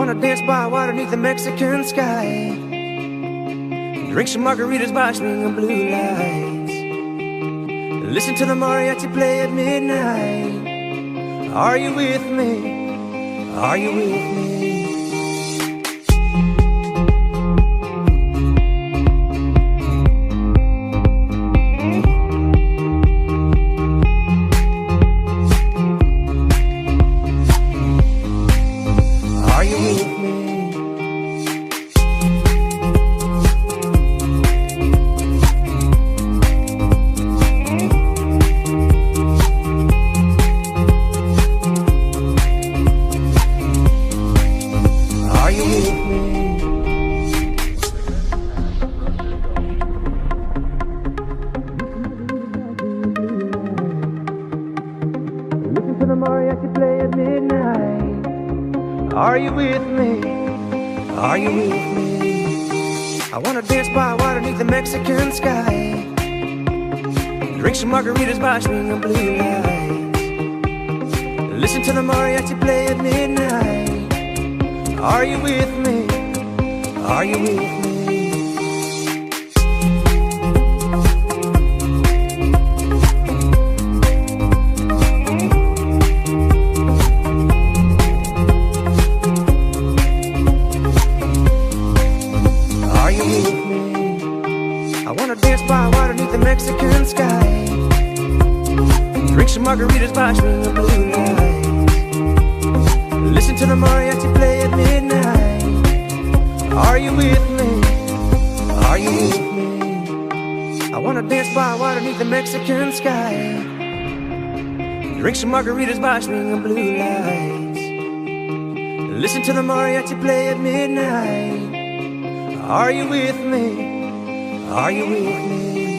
wanna dance by water beneath the Mexican sky. Drink some margaritas by swinging blue lights. Listen to the mariachi play at midnight. Are you with me? Are you with me? Are you with me? Are you with me? I wanna dance by water beneath the Mexican sky. Drink some margaritas by swinging blue lights. Listen to the mariachi play at midnight. Are you with me? Are you with me? Mexican sky. Drink some margaritas by swinging blue lights. Listen to the mariachi play at midnight. Are you with me? Are you with me? I wanna dance by water beneath the Mexican sky. Drink some margaritas by swinging blue lights. Listen to the mariachi play at midnight. Are you with me? Are you with me?